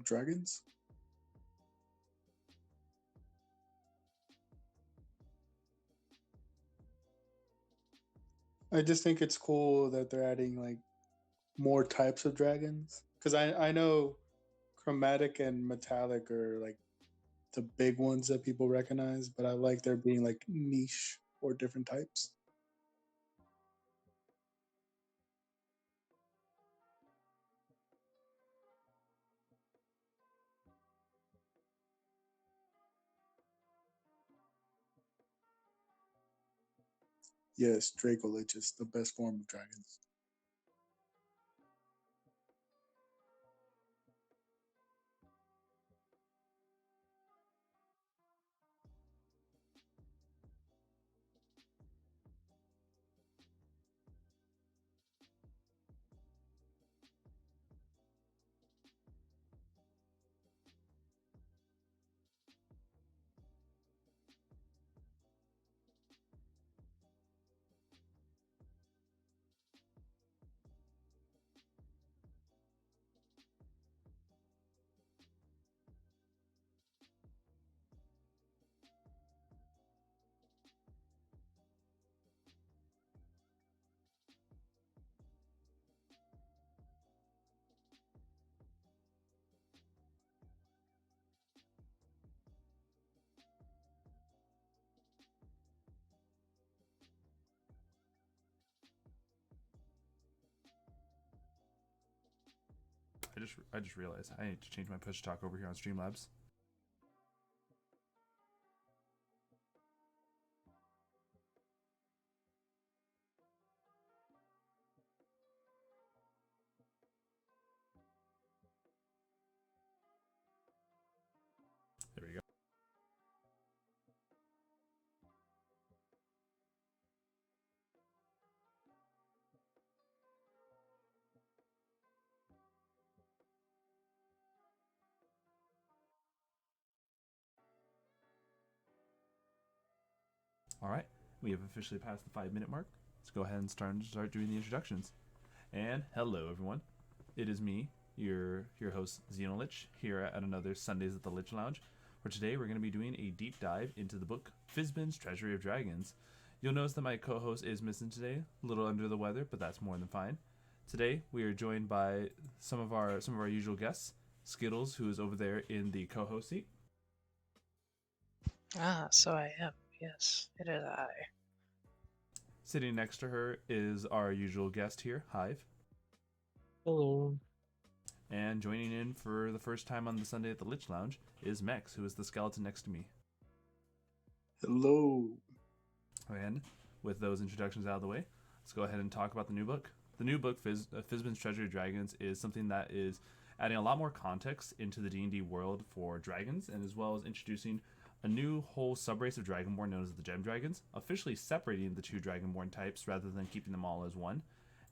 Dragons. I just think it's cool that they're adding like more types of dragons because I know chromatic and metallic are like the big ones that people recognize, but I like there being like niche or different types. Yes, Draco Lich is the best form of dragons. I just realized I need to change my push talk over here on Streamlabs. There we go. All right, we have officially passed the 5 minute mark. Let's go ahead and start doing the introductions. And hello, everyone. It is me, your host Lich, here at another Sundays at the Lich Lounge. For today, we're going to be doing a deep dive into the book Fizban's Treasury of Dragons. You'll notice that my co-host is missing today, a little under the weather, but that's more than fine. Today, we are joined by some of our usual guests. Skittles, who is over there in the co-host seat. Ah, so I am. Yes, it is I. Sitting next to her is our usual guest here, Hive. Hello. And joining in for the first time on the Sunday at the Lich Lounge is Mex, who is the skeleton next to me. Hello. And with those introductions out of the way, let's go ahead and talk about the new book. The new book, Fizban's Treasury of Dragons, is something that is adding a lot more context into the D&D world for dragons, and as well as introducing a new whole subrace of Dragonborn known as the Gem Dragons, officially separating the two Dragonborn types rather than keeping them all as one.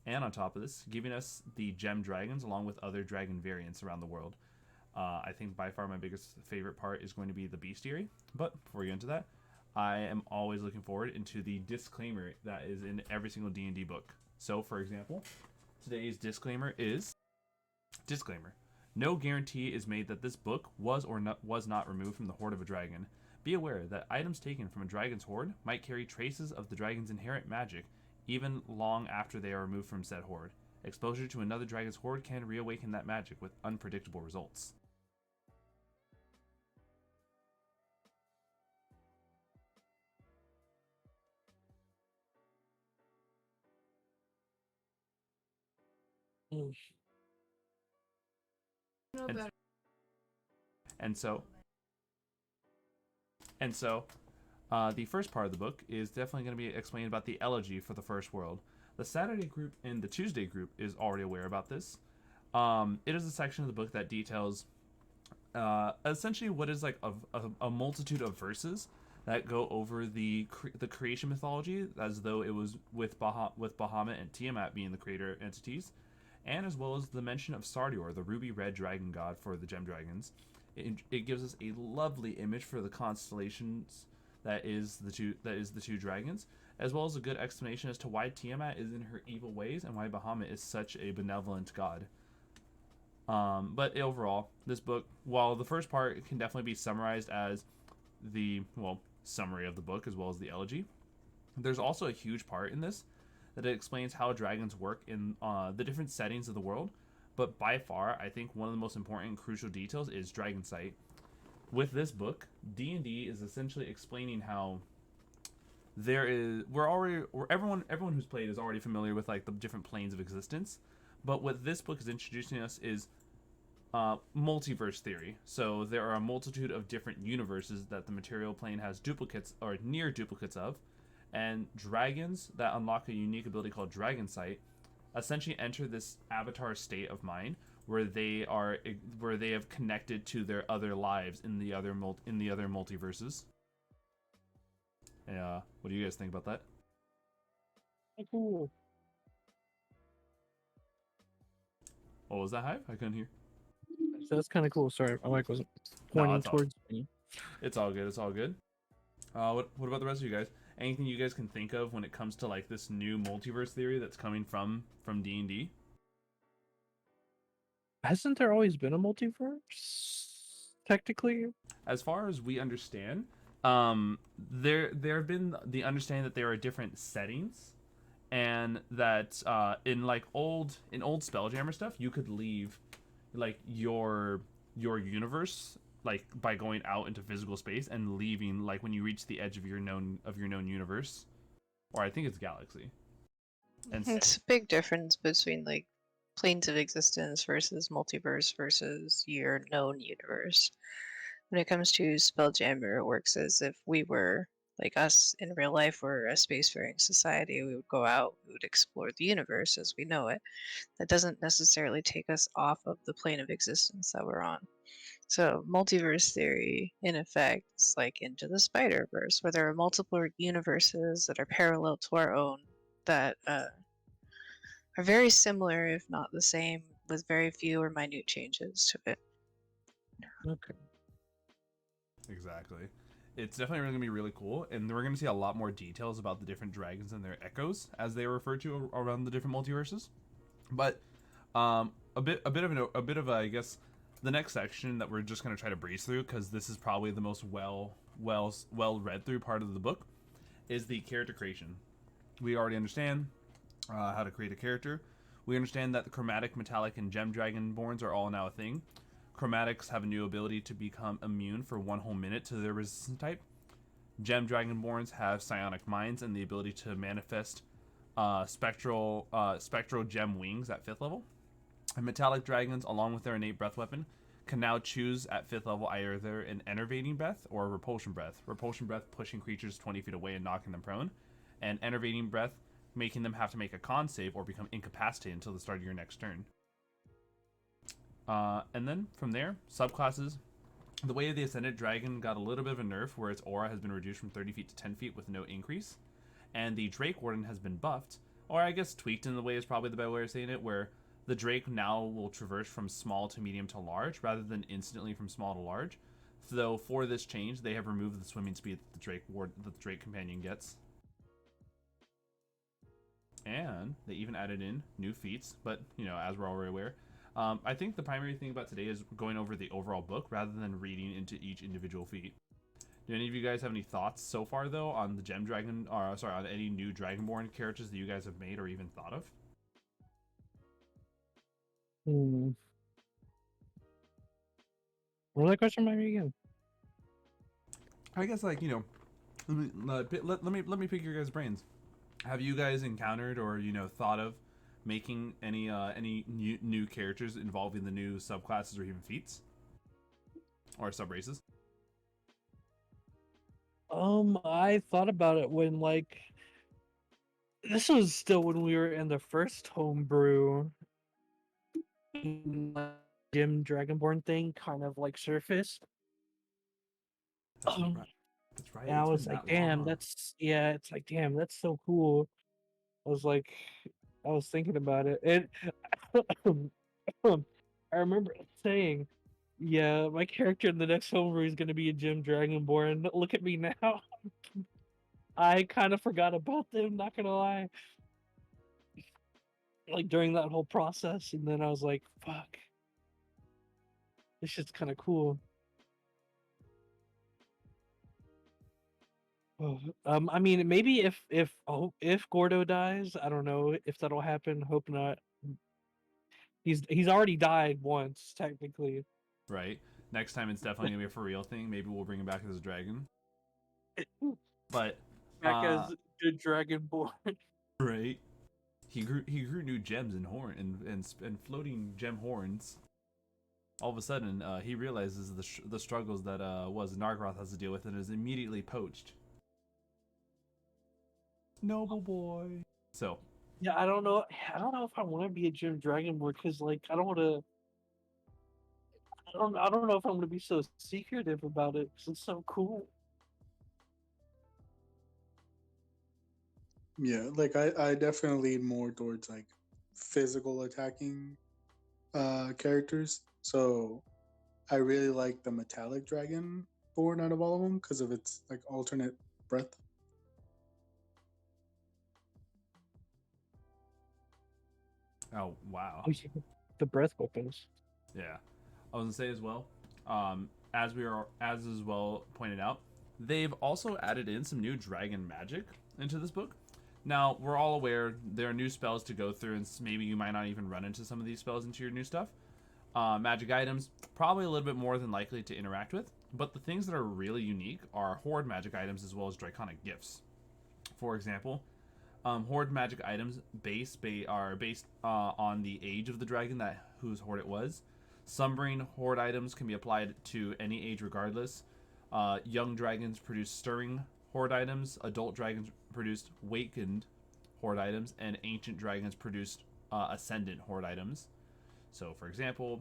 And on top of this, giving us the Gem Dragons along with other dragon variants around the world. I think by far my biggest favorite part is going to be the bestiary. But before we get into that, I am always looking forward into the disclaimer that is in every single D&D book. So, for example, today's disclaimer is disclaimer. No guarantee is made that this book was not removed from the hoard of a dragon. Be aware that items taken from a dragon's hoard might carry traces of the dragon's inherent magic even long after they are removed from said hoard. Exposure to another dragon's hoard can reawaken that magic with unpredictable results. Mm. And so the first part of the book is definitely going to be explained about the elegy for the first world. The Saturday group and the Tuesday group is already aware about this. It is a section of the book that details essentially what is like a multitude of verses that go over the creation mythology, as though it was with Bahamut and Tiamat being the creator entities, and as well as the mention of Sardior, the ruby red dragon god for the gem dragons. It gives us a lovely image for the constellations that is the two dragons, as well as a good explanation as to why Tiamat is in her evil ways and why Bahamut is such a benevolent god. But overall, this book, while the first part can definitely be summarized as the summary of the book as well as the elegy, there's also a huge part in this that it explains how dragons work in the different settings of the world. But by far, I think one of the most important and crucial details is dragon sight. With this book, D&D is essentially explaining how everyone who's played is already familiar with like the different planes of existence. But what this book is introducing us is multiverse theory. So there are a multitude of different universes that the material plane has duplicates or near duplicates of, and dragons that unlock a unique ability called dragon sight essentially enter this avatar state of mind where they have connected to their other lives in the other multiverses. What do you guys think about that? Cool. What was that, Hive? I couldn't hear. So that's kind of cool. Sorry, my mic wasn't No, pointing it's all- towards me. It's all good. It's all good. What about the rest of you guys? Anything you guys can think of when it comes to like this new multiverse theory that's coming from D&D? Hasn't there always been a multiverse? Technically, As far as we understand, there have been the understanding that there are different settings, and that in old Spelljammer stuff, you could leave like your universe like by going out into physical space and leaving like when you reach the edge of your known universe, or I think it's galaxy. And It's a big difference between like planes of existence versus multiverse versus your known universe. When it comes to Spelljammer, it works as if we were like us in real life. We're a spacefaring society. We would go out, we would explore the universe as we know it. That doesn't necessarily take us off of the plane of existence that we're on. So multiverse theory, in effect, is like Into the Spider-Verse, where there are multiple universes that are parallel to our own that are very similar, if not the same, with very few or minute changes to it. okay. Exactly. It's definitely going to be really cool, and we're going to see a lot more details about the different dragons and their echoes, as they are referred to around the different multiverses. But a bit of I guess the next section that we're just going to try to breeze through, because this is probably the most well read through part of the book, is the character creation. We already understand how to create a character. We understand that the chromatic, metallic, and gem dragonborns are all now a thing. Chromatics have a new ability to become immune for 1 whole minute to their resistance type. Gem dragonborns have psionic minds and the ability to manifest spectral gem wings at 5th level. And metallic dragons, along with their innate breath weapon, can now choose at 5th level either an enervating breath or a repulsion breath. Repulsion breath pushing creatures 20 feet away and knocking them prone, and enervating breath making them have to make a con save or become incapacitated until the start of your next turn. And then from there, subclasses. The way of the Ascended Dragon got a little bit of a nerf where its aura has been reduced from 30 feet to 10 feet with no increase. And the Drake Warden has been buffed, or I guess tweaked in the way is probably the better way of saying it, where the Drake now will traverse from small to medium to large rather than instantly from small to large. Though for this change, they have removed the swimming speed that the Drake companion gets. And they even added in new feats, but as we're already aware, I think the primary thing about today is going over the overall book rather than reading into each individual feat. Do any of you guys have any thoughts so far, though, on the Gem Dragon, or sorry, on any new Dragonborn characters that you guys have made or even thought of? What was that question by me again? I guess, let me pick your guys' brains. Have you guys encountered or thought of making any new characters involving the new subclasses or even feats or subraces? I thought about it when this was still when we were in the first homebrew. Gym Dragonborn thing kind of surfaced. That's right. That's right. And I It's was been like, that long, damn, huh? it's like, damn, that's so cool. I was thinking about it, and I remember saying, yeah, my character in the next homebrew is gonna be a Gym Dragonborn. Look at me now. I kind of forgot about them, not gonna lie. During that whole process, and then I was like, fuck, this shit's kind of cool. I mean, maybe if Gordo dies, I don't know if that'll happen. Hope not. He's already died once, technically. Right. Next time it's definitely gonna be a for real thing. Maybe we'll bring him back as a dragon. But Back as good Dragonborn. right. He grew new gems and and floating gem horns. All of a sudden, he realizes the struggles that was Nargroth has to deal with and is immediately poached. Noble boy. So Yeah, I don't know. I don't know if I want to be a Gym Dragonborn because, I don't want to. I don't know if I'm going to be so secretive about it because it's so cool. Yeah, I definitely lean more towards physical attacking characters. So I really like the metallic dragon born out of all of them because of its alternate breath. oh wow. Oh, yeah, the breath weapons. Yeah. I was gonna say as well, as is well pointed out, they've also added in some new dragon magic into this book. Now, we're all aware there are new spells to go through, and maybe you might not even run into some of these spells into your new stuff. Magic items, probably a little bit more than likely to interact with, but the things that are really unique are horde magic items as well as draconic gifts. For example, horde magic items are based on the age of the dragon whose horde it was. Sumbering horde items can be applied to any age regardless. Young dragons produce stirring horde items. Adult dragons produced wakened horde items, and ancient dragons produced ascendant horde items. So, for example,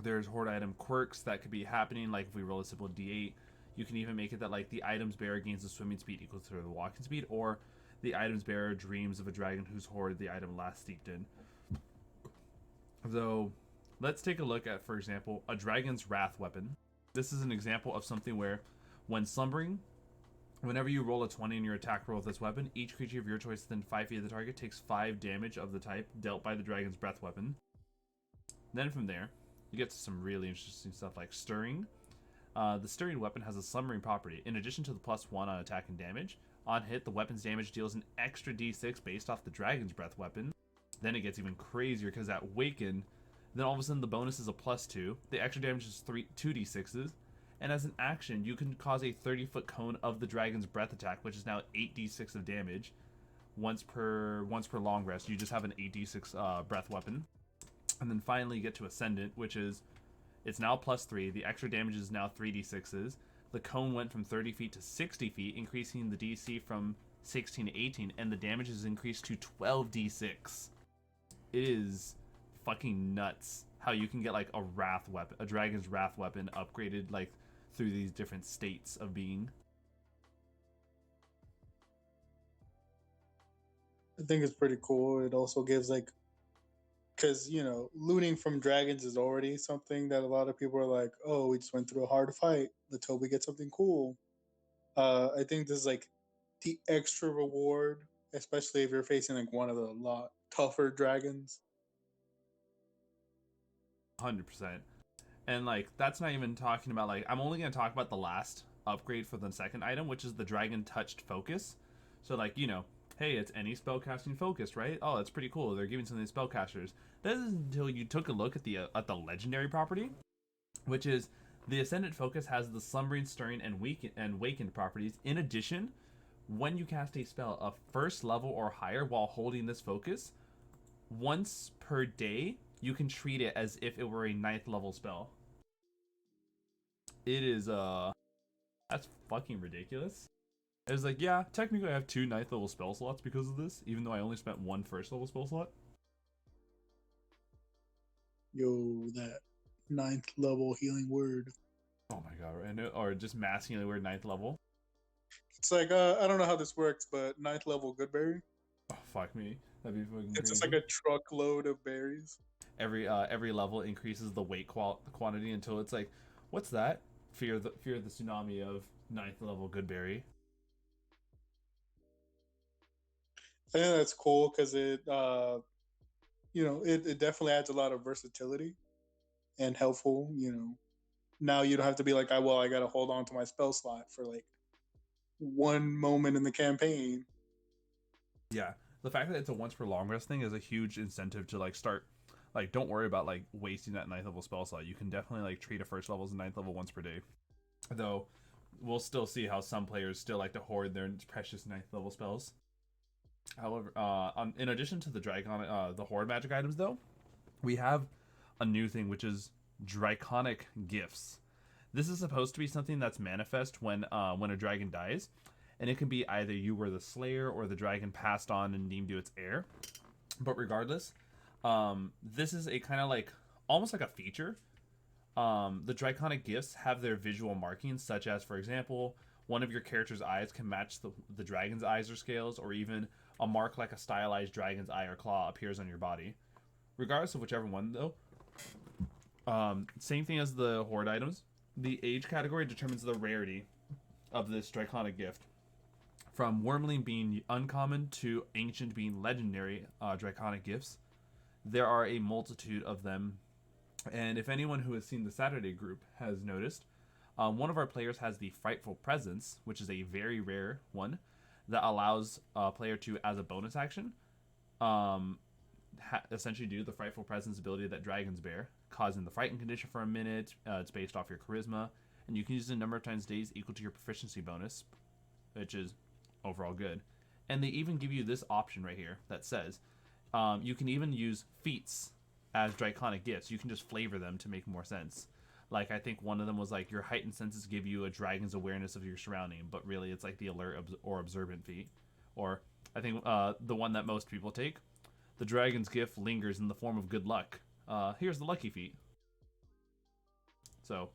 there's horde item quirks that could be happening. Like if we roll a simple D8, you can even make it that the items bearer gains the swimming speed equal to the walking speed, or the items bearer dreams of a dragon whose horde the item last steeped in. Though, let's take a look at, for example, a dragon's wrath weapon. This is an example of something where, when slumbering, whenever you roll a 20 in your attack roll with this weapon, each creature of your choice within 5 feet of the target takes 5 damage of the type dealt by the dragon's breath weapon. Then from there, you get to some really interesting stuff like stirring. The stirring weapon has a slumbering property. In addition to the +1 on attack and damage, on hit, the weapon's damage deals an extra d6 based off the dragon's breath weapon. Then it gets even crazier because at Waken, then all of a sudden the bonus is a +2. The extra damage is 2d6s. And as an action, you can cause a 30-foot cone of the dragon's breath attack, which is now 8d6 of damage. Once per long rest, you just have an 8d6 breath weapon. And then finally you get to Ascendant, which is, it's now +3. The extra damage is now 3d6s. The cone went from 30 feet to 60 feet, increasing the DC from 16 to 18, and the damage is increased to 12d6. It is fucking nuts how you can get a dragon's wrath weapon upgraded through these different states of being. I think it's pretty cool. It also gives because looting from dragons is already something that a lot of people are like, oh, we just went through a hard fight, let's hope we get something cool. I think this is like the extra reward, especially if you're facing like one of the lot tougher dragons. 100%. And like that's not even talking about, like, I'm only going to talk about the last upgrade for the second item, which is the dragon touched focus. So like, hey, it's any spellcasting focus, right? Oh, that's pretty cool. They're giving some of these spellcasters. This is until you took a look at the legendary property, which is the ascendant focus has the slumbering, stirring, and wakened properties. In addition, when you cast a spell of first level or higher while holding this focus, once per day, you can treat it as if it were a 9th level spell. It is that's fucking ridiculous. It was like, yeah, technically I have 2 9th level spell slots because of this, even though I only spent 1 first level spell slot. Yo, that 9th level healing word. Oh my god, right? Or just masking the word 9th level. It's like, I don't know how this works, but 9th level good berry. Oh, fuck me. That'd be fucking It's crazy. just like a truckload of berries. Every level increases the weight quantity until it's like, what's that? Fear the tsunami of 9th level goodberry. I think that's cool because it it definitely adds a lot of versatility and helpful. Now you don't have to be like, I gotta hold on to my spell slot for like one moment in the campaign. Yeah, the fact that it's a once per long rest thing is a huge incentive to like start. Like, don't worry about like wasting that 9th level spell slot. You can definitely like treat a first level as a 9th level once per day. Though, we'll still see how some players still like to hoard their precious 9th level spells. However, in addition to the the horde magic items, though, we have a new thing, which is draconic gifts. This is supposed to be something that's manifest when a dragon dies, and it can be either you were the slayer or the dragon passed on and deemed you its heir. But regardless, this is a kind of like almost like a feature. The draconic gifts have their visual markings, such as, for example, one of your character's eyes can match the dragon's eyes or scales, or even a mark like a stylized dragon's eye or claw appears on your body. Regardless of whichever one, though, same thing as the horde items. The age category determines the rarity of this draconic gift. From Wormling being uncommon to ancient being legendary draconic gifts, there are a multitude of them. And if anyone who has seen the Saturday group has noticed, one of our players has the Frightful Presence, which is a very rare one that allows a player to, as a bonus action, essentially do the Frightful Presence ability that dragons bear, causing the frightened condition for a minute. It's based off your charisma, and you can use it a number of times days equal to your proficiency bonus, which is overall good. And they even give you this option right here that says you can even use feats as draconic gifts. You can just flavor them to make more sense. Like, I think one of them was like, your heightened senses give you a dragon's awareness of your surrounding, but really it's like the alert or observant feat. Or I think the one that most people take, the dragon's gift lingers in the form of good luck. Here's the lucky feat. So,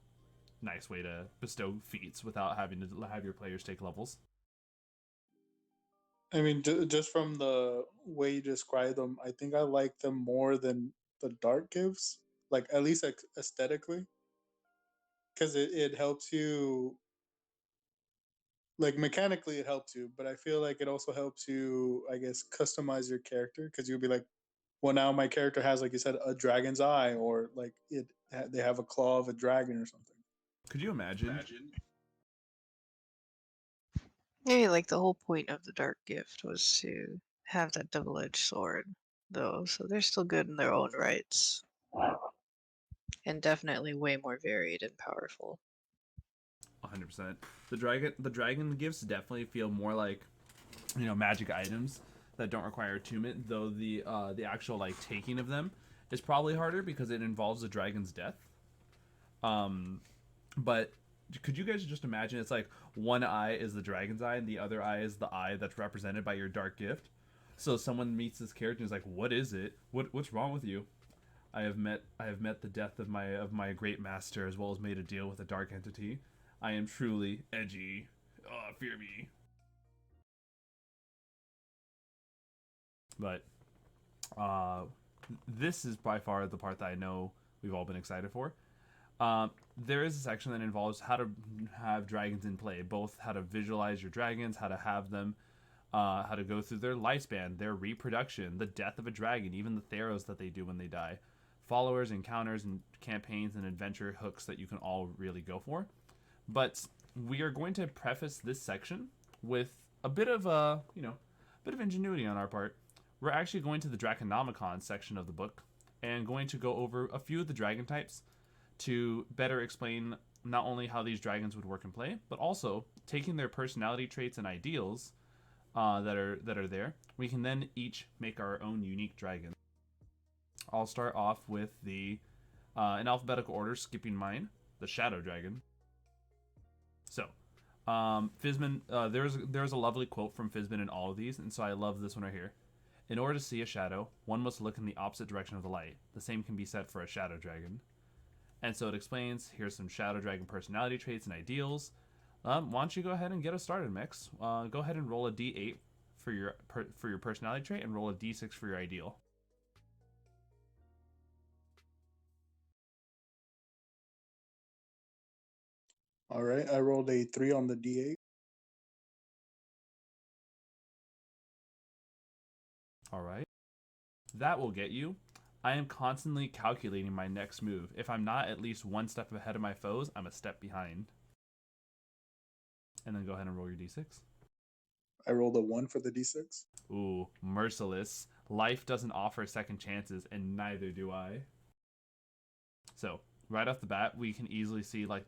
nice way to bestow feats without having to have your players take levels. I mean, just from the way you describe them, I think I like them more than the dark gifts, like at least aesthetically, because it helps you, like mechanically it helps you, but I feel like it also helps you, I guess, customize your character, because you'll be like, well, now my character has, like you said, a dragon's eye, or like they have a claw of a dragon or something. Could you imagine? Yeah, like the whole point of the dark gift was to have that double-edged sword, though, so they're still good in their own rights. And definitely way more varied and powerful. 100%. The dragon gifts definitely feel more like, magic items that don't require attunement, though the actual like taking of them is probably harder because it involves the dragon's death. But could you guys just imagine, it's like one eye is the dragon's eye and the other eye is the eye that's represented by your dark gift. So someone meets this character and is like, what is it? What's wrong with you? I have met the death of my great master, as well as made a deal with a dark entity. I am truly edgy. Fear me. But this is by far the part that I know we've all been excited for. There is a section that involves how to have dragons in play, both how to visualize your dragons, how to have them, how to go through their lifespan, their reproduction, the death of a dragon, even the theros that they do when they die, followers, encounters, and campaigns and adventure hooks that you can all really go for. But we are going to preface this section with a bit of bit of ingenuity on our part. We're actually going to the Draconomicon section of the book and going to go over a few of the dragon types to better explain not only how these dragons would work and play, but also taking their personality traits and ideals that are there. We can then each make our own unique dragon. I'll start off with the in alphabetical order, skipping mine, the Shadow Dragon. So, Fizban, there's a lovely quote from Fizban in all of these, and so I love this one right here. In order to see a shadow, one must look in the opposite direction of the light. The same can be said for a shadow dragon. And so it explains, here's some shadow dragon personality traits and ideals. Why don't you go ahead and get us started, Mix? Go ahead and roll a d8 for your personality trait and roll a d6 for your ideal. All right, I rolled a 3 on the d8. All right. That will get you. I am constantly calculating my next move. If I'm not at least one step ahead of my foes, I'm a step behind. And then go ahead and roll your d6. I rolled a 1 for the d6. Ooh, merciless. Life doesn't offer second chances, and neither do I. So, right off the bat, we can easily see like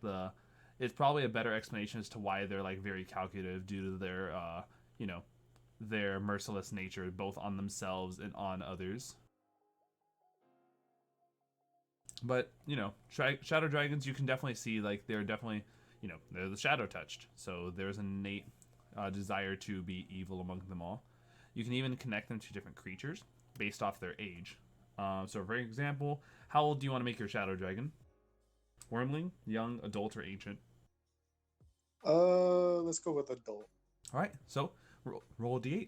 it's probably a better explanation as to why they're like very calculative due to their their merciless nature, both on themselves and on others. But shadow dragons, you can definitely see like they're definitely they're the shadow touched, so there's an innate desire to be evil among them all. You can even connect them to different creatures based off their age. So for example, how old do you want to make your shadow dragon? Wormling, young, adult, or ancient? Let's go with adult. All right, so roll a d8.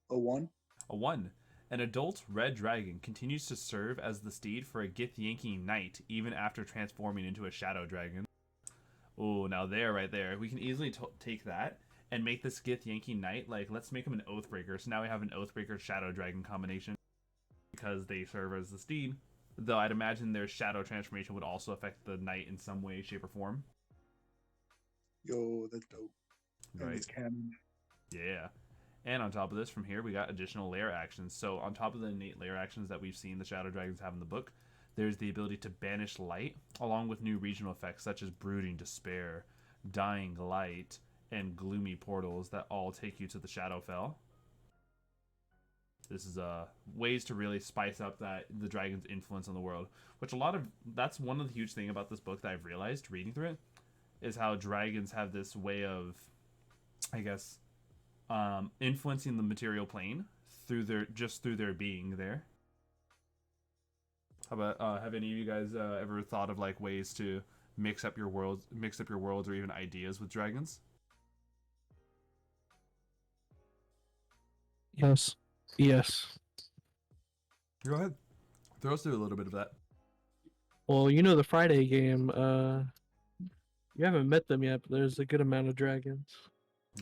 A 1. A 1. An adult red dragon continues to serve as the steed for a Githyanki knight even after transforming into a shadow dragon. Oh, now right there, we can easily take that and make this Githyanki knight, like, let's make him an Oathbreaker. So now we have an Oathbreaker shadow dragon combination because they serve as the steed. Though I'd imagine their shadow transformation would also affect the knight in some way, shape, or form. Yo, that's dope. Right. It's canon. Yeah. And on top of this, from here, we got additional layer actions. So on top of the innate layer actions that we've seen the Shadow Dragons have in the book, there's the ability to banish light, along with new regional effects such as Brooding Despair, Dying Light, and Gloomy Portals that all take you to the Shadowfell. This is ways to really spice up the dragon's influence on the world, which that's one of the huge thing about this book that I've realized reading through it, is how dragons have this way of, I guess, influencing the material plane through their being there. How about have any of you guys ever thought of like ways to mix up your worlds, or even ideas with dragons? Yes. Go ahead, throw us through a little bit of that. Well, the Friday game, you haven't met them yet, but there's a good amount of dragons.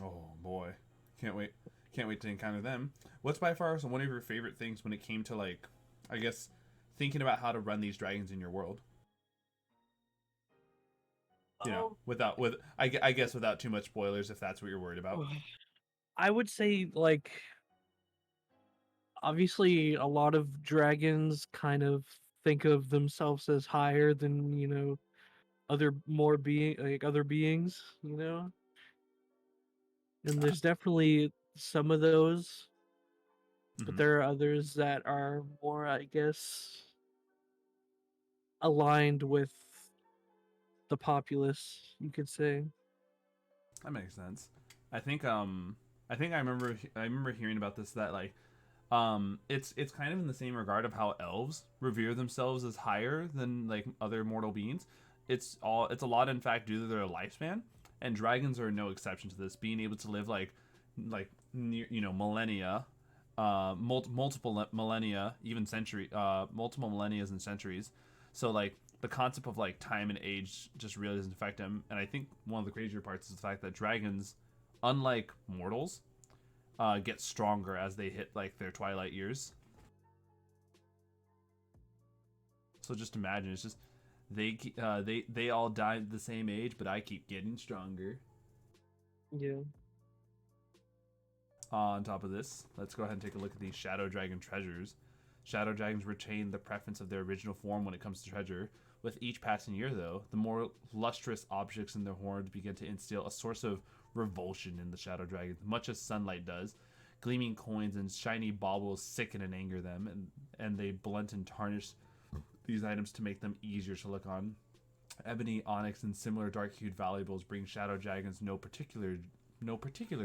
Oh boy, can't wait to encounter them. What's by far one of your favorite things when it came to, like, I guess, thinking about how to run these dragons in your world? I guess without too much spoilers, if that's what you're worried about. I would say, like, obviously a lot of dragons kind of think of themselves as higher than other beings, and there's definitely some of those, but there are others that are more, I guess, aligned with the populace, you could say. That makes sense. I think I remember hearing about this, that like it's kind of in the same regard of how elves revere themselves as higher than like other mortal beings. It's a lot, in fact, due to their lifespan, and dragons are no exception to this. Being able to live like near, millennia, multiple millennia, even multiple millennia and centuries. So like the concept of like time and age just really doesn't affect him. And I think one of the crazier parts is the fact that dragons, unlike mortals, get stronger as they hit like their twilight years. So just imagine, it's just they all die at the same age, but I keep getting stronger. Yeah. On top of this, let's go ahead and take a look at these Shadow Dragon treasures. Shadow Dragons retain the preference of their original form when it comes to treasure. With each passing year, though, the more lustrous objects in their horns begin to instill a source of revulsion in the Shadow Dragons, much as sunlight does. Gleaming coins and shiny baubles sicken and anger them, and they blunt and tarnish these items to make them easier to look on. Ebony, onyx, and similar dark-hued valuables bring Shadow Dragons no particular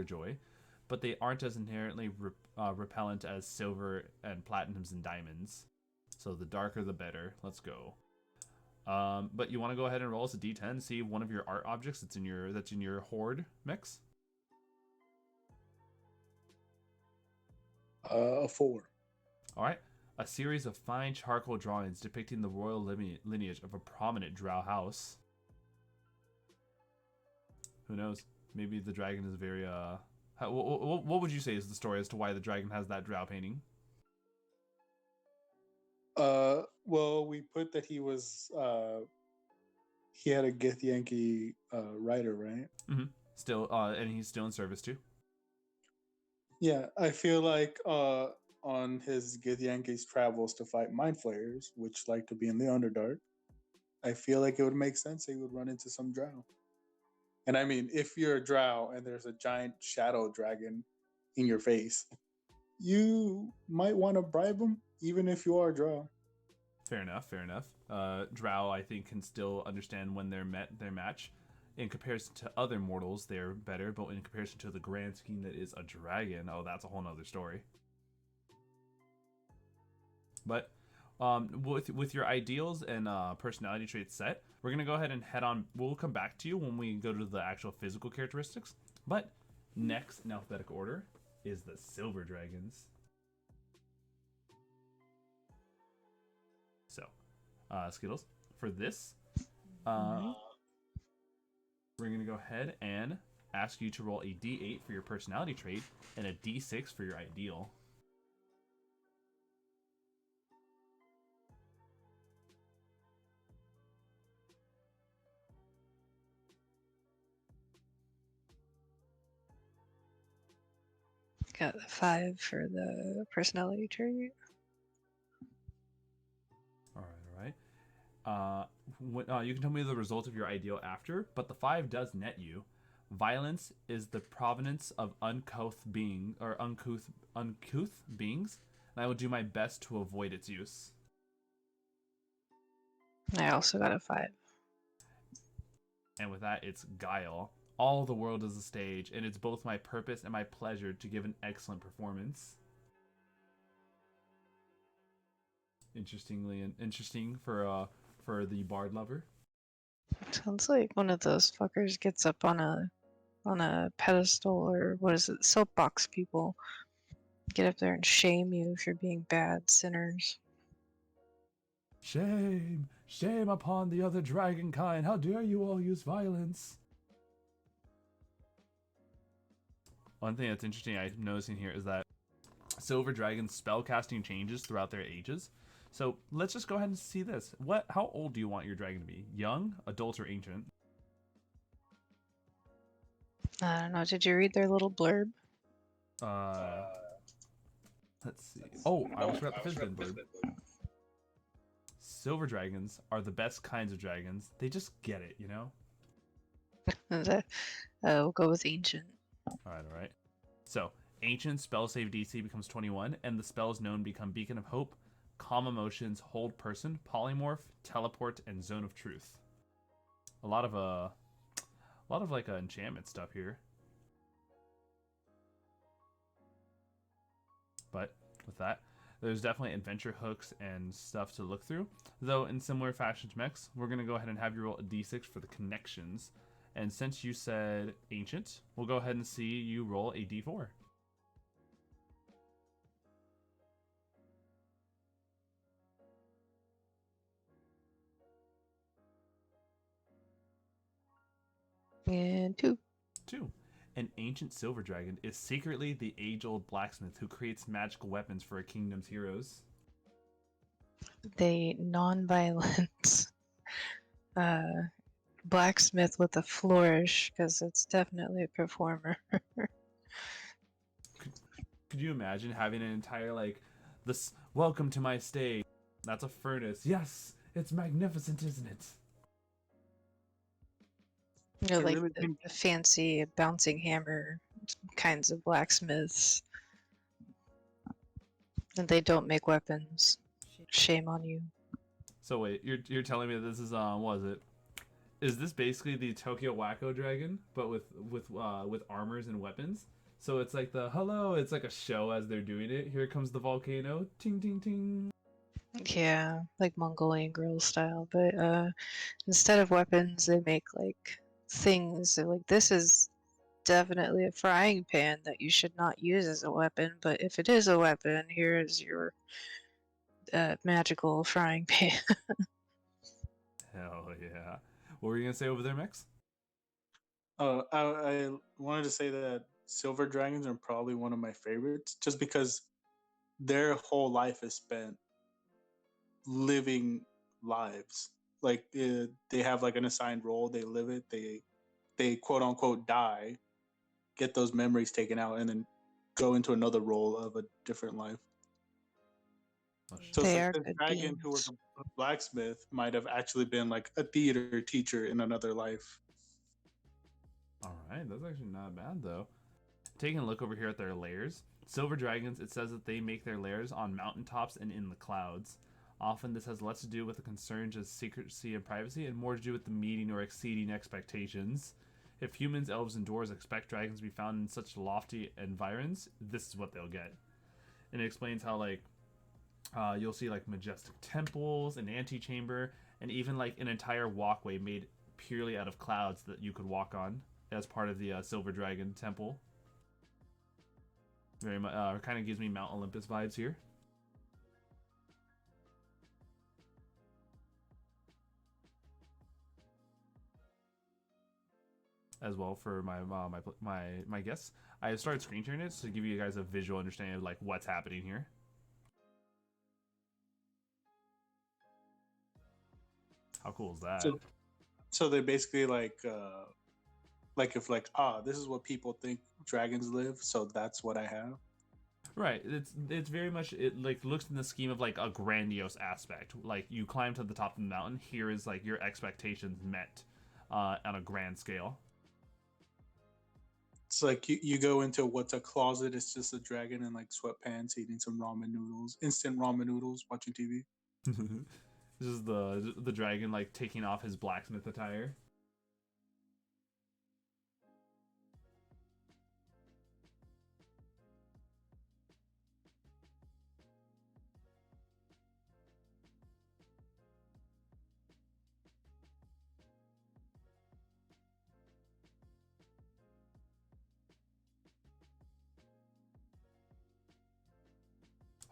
joy, but they aren't as inherently repellent as silver and platinums and diamonds. So the darker the better. Let's go. But you want to go ahead and roll us a d10, see one of your art objects that's in your horde mix. A 4. All right. A series of fine charcoal drawings depicting the royal lineage of a prominent drow house. Who knows? Maybe the dragon is very what would you say is the story as to why the dragon has that drow painting? Well, we put that he was he had a Githyanki rider, right? Mm-hmm. Still, and he's still in service too. Yeah, I feel like on his Githyanki's travels to fight mind flayers, which like to be in the Underdark, I feel like it would make sense he would run into some drow. And I mean, if you're a drow and there's a giant shadow dragon in your face, you might want to bribe him, even if you are a drow. Fair enough. Drow, I think, can still understand when their match. In comparison to other mortals, they're better, but in comparison to the grand scheme that is a dragon, oh, that's a whole nother story. But with your ideals and personality traits set, we're going to go ahead and head on. We'll come back to you when we go to the actual physical characteristics. But next in alphabetical order is the Silver Dragons. So, Skittles, for this, we're going to go ahead and ask you to roll a d8 for your personality trait and a d6 for your ideal. Got the 5 for the personality trait. All right. You can tell me the result of your ideal after, but the 5 does net you. Violence is the provenance of uncouth beings, and I will do my best to avoid its use. I also got a 5. And with that, it's guile. All the world is a stage, and it's both my purpose and my pleasure to give an excellent performance. Interesting for the bard lover. Sounds like one of those fuckers gets up on a pedestal, or what is it, soapbox people. Get up there and shame you for being bad sinners. Shame! Shame upon the other dragon kind! How dare you all use violence! One thing that's interesting I'm noticing here is that Silver Dragons' spellcasting changes throughout their ages. So let's just go ahead and see this. How old do you want your dragon to be? Young, adult, or ancient? I don't know. Did you read their little blurb? Let's see. Oh, I almost forgot the Fizban blurb. Silver dragons are the best kinds of dragons. They just get it, you know? We'll go with ancient. Alright. So, ancient spell save DC becomes 21, and the spells known become Beacon of Hope, Calm Emotions, Hold Person, Polymorph, Teleport, and Zone of Truth. A lot of like enchantment stuff here. But with that, there's definitely adventure hooks and stuff to look through. Though in similar fashion to mechs, we're going to go ahead and have you roll a d6 for the connections. And since you said ancient, we'll go ahead and see you roll a d4. And 2. 2. An ancient silver dragon is secretly the age-old blacksmith who creates magical weapons for a kingdom's heroes. They non-violent blacksmith with a flourish, because it's definitely a performer. Could you imagine having an entire, like, this, welcome to my stage. That's a furnace. Yes, it's magnificent, isn't it? You know, I like really think the fancy bouncing hammer kinds of blacksmiths. And they don't make weapons. Shame on you. So wait, you're telling me that this is what is it? Is this basically the Tokyo Wacko Dragon, but with armors and weapons? So it's like the hello, it's like a show as they're doing it. Here comes the volcano, ting ting ting. Yeah, like Mongolian girl style. But instead of weapons, they make like things. So, like, this is definitely a frying pan that you should not use as a weapon. But if it is a weapon, here is your magical frying pan. Hell yeah! What were you gonna say over there, Mix? I wanted to say that silver dragons are probably one of my favorites, just because their whole life is spent living lives. Like they have like an assigned role, they live it, they quote unquote die, get those memories taken out, and then go into another role of a different life. Oh, So it's They like are the good dragon who was beings. a blacksmith might have actually been like a theater teacher in another life. all right, that's actually not bad though. Taking a look over here at their lairs, silver dragons, it says that they make their lairs on mountaintops and in the clouds. Often this has less to do with the concerns of secrecy and privacy and more to do with the meeting or exceeding expectations. If humans, elves, and dwarves expect dragons to be found in such lofty environs, this is what they'll get. And it explains how, like, you'll see, like, majestic temples, an antechamber, and even, like, an entire walkway made purely out of clouds that you could walk on as part of the Silver Dragon Temple. Very much, kind of gives me Mount Olympus vibes here. As well for my guests, I have started screen sharing it to give you guys a visual understanding of like what's happening here. How cool is that? So they basically like if like this is what people think dragons live, so that's what I have. Right. It's very much, it like looks in the scheme of like a grandiose aspect. Like you climb to the top of the mountain. Here is like your expectations met on a grand scale. It's like you go into what's a closet. It's just a dragon in like sweatpants eating some ramen noodles, instant ramen noodles, watching TV. This is the dragon like taking off his blacksmith attire.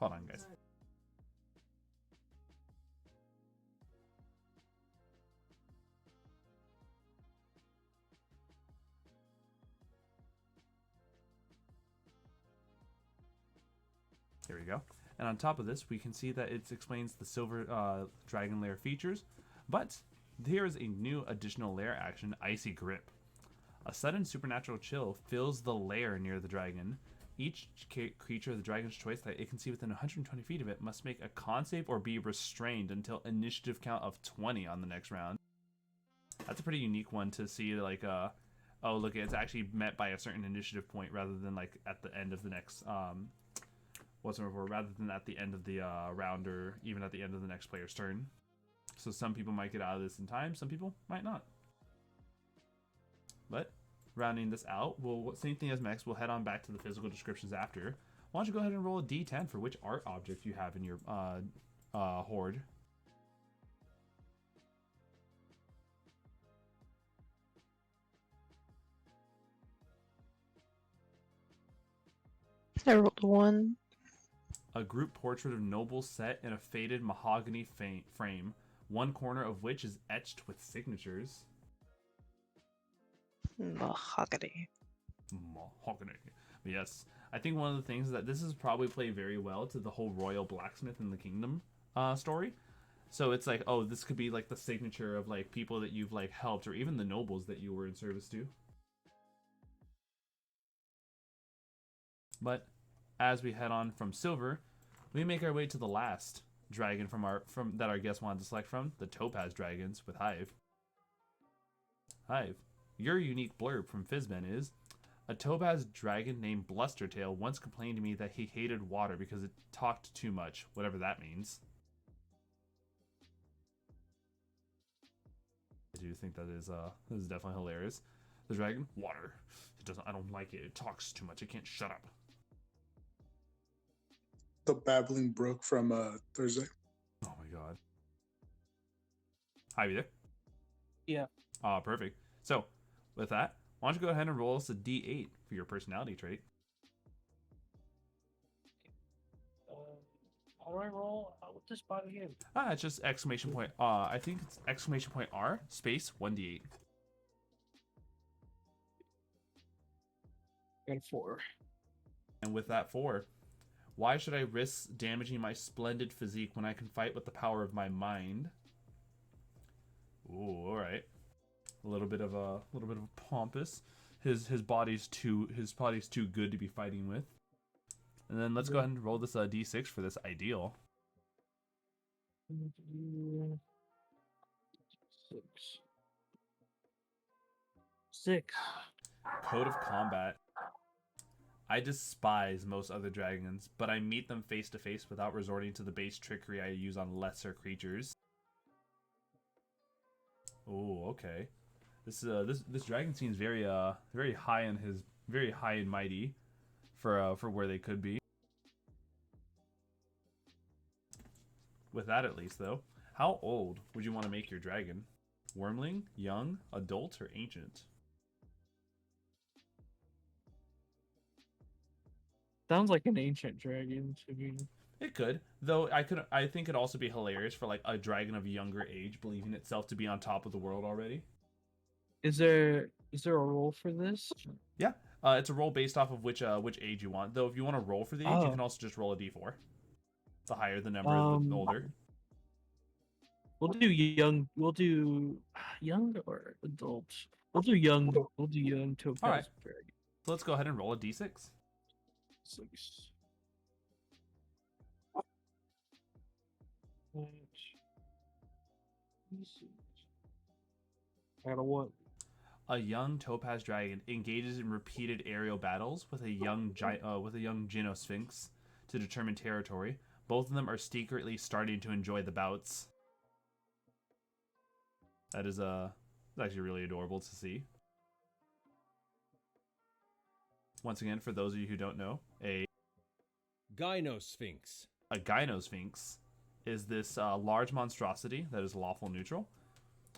Hold on, guys. Here we go. And on top of this, we can see that it explains the silver dragon lair features, but here is a new additional lair action, Icy Grip. A sudden supernatural chill fills the lair near the dragon. Each creature of the dragon's choice that it can see within 120 feet of it must make a con save or be restrained until initiative count of 20 on the next round. That's a pretty unique one to see, like, oh, look, it's actually met by a certain initiative point rather than, like, at the end of the next, rather than at the end of the round or even at the end of the next player's turn. So some people might get out of this in time, some people might not. But rounding this out, same thing as Mex, we'll head on back to the physical descriptions after. Why don't you go ahead and roll a d10 for which art object you have in your horde. I rolled a 1. A group portrait of nobles set in a faded mahogany frame, one corner of which is etched with signatures. Mahogany. Mahogany. Yes, I think one of the things that this is probably play very well to the whole royal blacksmith in the kingdom story. So it's like, oh, this could be like the signature of like people that you've like helped, or even the nobles that you were in service to. But as we head on from silver, we make our way to the last dragon that our guest wanted to select from, the Topaz Dragons with Hive. Hive, your unique blurb from Fizban is: a topaz dragon named Blustertail once complained to me that he hated water because it talked too much, whatever that means. I do think that is definitely hilarious. The dragon, water. I don't like it. It talks too much. It can't shut up. The babbling brook from Thursday. Oh my god. Hi, you there? Yeah. Perfect. So, with that, why don't you go ahead and roll us a D8 for your personality trait? How do I roll? What's this bot again? It's just exclamation point. I think it's exclamation point R space 1D8. Got a 4. And with that 4, why should I risk damaging my splendid physique when I can fight with the power of my mind? Ooh, all right. A little bit of a pompous. His body's too good to be fighting with. And then let's go ahead and roll this D6 for this ideal. 6. Code of combat. I despise most other dragons, but I meet them face to face without resorting to the base trickery I use on lesser creatures. Oh, okay. This dragon seems very high and mighty for where they could be. With that, at least, though, how old would you want to make your dragon? Wormling, young, adult, or ancient? Sounds like an ancient dragon to me. It could, though. I think it'd also be hilarious for like a dragon of younger age believing itself to be on top of the world already. Is there a role for this? Yeah, it's a roll based off of which age you want. Though, if you want to roll for the age, you can also just roll a d4. The higher the number, the older. We'll do young. We'll do young or adult. We'll do young. We'll do young Topaz Alright. Dragon. So let's go ahead and roll a d6. 6. I got a 1. A young Topaz Dragon engages in repeated aerial battles with a young Gynosphinx to determine territory. Both of them are secretly starting to enjoy the bouts. That is actually really adorable to see. Once again, for those of you who don't know, a Gynosphinx. A Gynosphinx is this large monstrosity that is lawful neutral,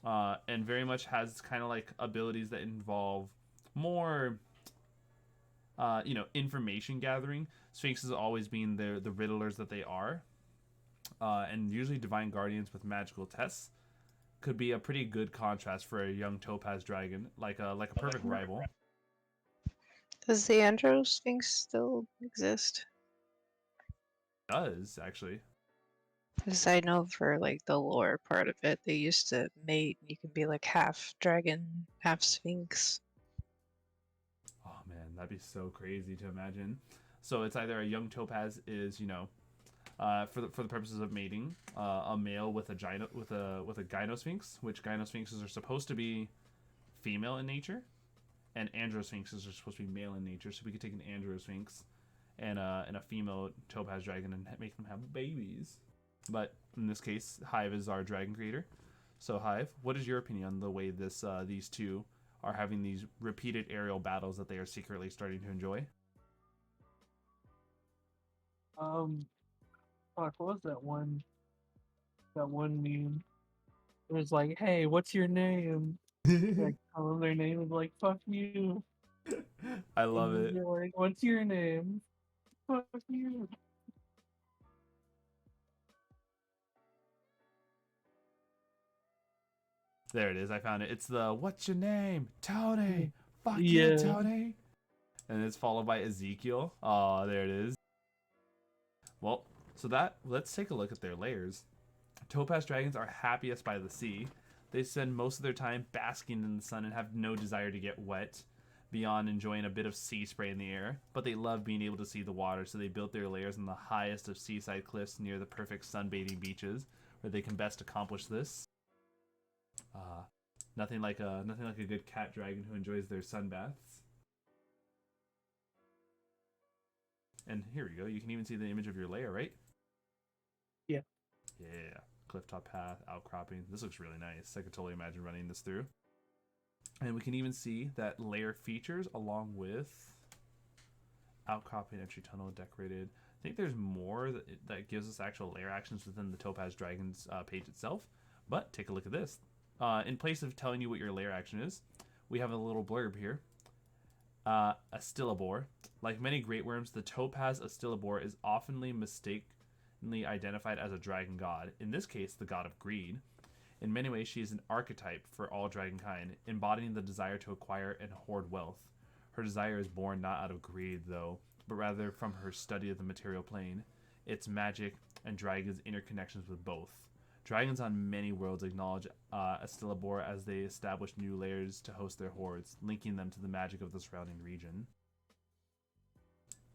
and very much has kind of like abilities that involve more, information gathering. Sphinxes always being the riddlers that they are, and usually divine guardians with magical tests could be a pretty good contrast for a young Topaz Dragon, like a perfect rival. Does the Androsphinx still exist? It does, actually. Because I know for like the lore part of it, they used to mate. You can be like half dragon, half sphinx. Oh man, that'd be so crazy to imagine. So it's either a young Topaz is, for the purposes of mating, a male with a Gynosphinx, which Gynosphinxes are supposed to be female in nature, and Androsphinxes are supposed to be male in nature. So we could take an Androsphinx and a female Topaz Dragon and make them have babies. But in this case, Hive is our dragon creator. So Hive, what is your opinion on the way these two are having these repeated aerial battles that they are secretly starting to enjoy? Fuck, what was that one? That one meme. It was like, "Hey, what's your name?" Like, tell them their name is like, "Fuck you." I love it. You're like, "What's your name?" Fuck you. There it is. I found it. It's the "What's your name, Tony? Fuck you, Yeah. Tony." And it's followed by Ezekiel. Oh, there it is. Well, let's take a look at their layers. Topaz dragons are happiest by the sea. They spend most of their time basking in the sun and have no desire to get wet beyond enjoying a bit of sea spray in the air, but they love being able to see the water, so they built their lairs on the highest of seaside cliffs near the perfect sunbathing beaches where they can best accomplish this. Nothing like a good cat dragon who enjoys their sun baths. And here we go. You can even see the image of your lair, right? Yeah. Yeah. Clifftop path, outcropping. This looks really nice. I could totally imagine running this through. And we can even see that layer features along with outcropping, entry tunnel, decorated. I think there's more that gives us actual layer actions within the Topaz Dragons page itself. But take a look at this. In place of telling you what your layer action is, we have a little blurb here. Astilabor. Like many great worms, the Topaz Astilabor is oftenly mistakenly identified as a dragon god, in this case, the god of greed. In many ways, she is an archetype for all dragonkind, embodying the desire to acquire and hoard wealth. Her desire is born not out of greed, though, but rather from her study of the material plane, its magic, and dragons' interconnections with both. Dragons on many worlds acknowledge Astilabor as they establish new layers to host their hordes, linking them to the magic of the surrounding region.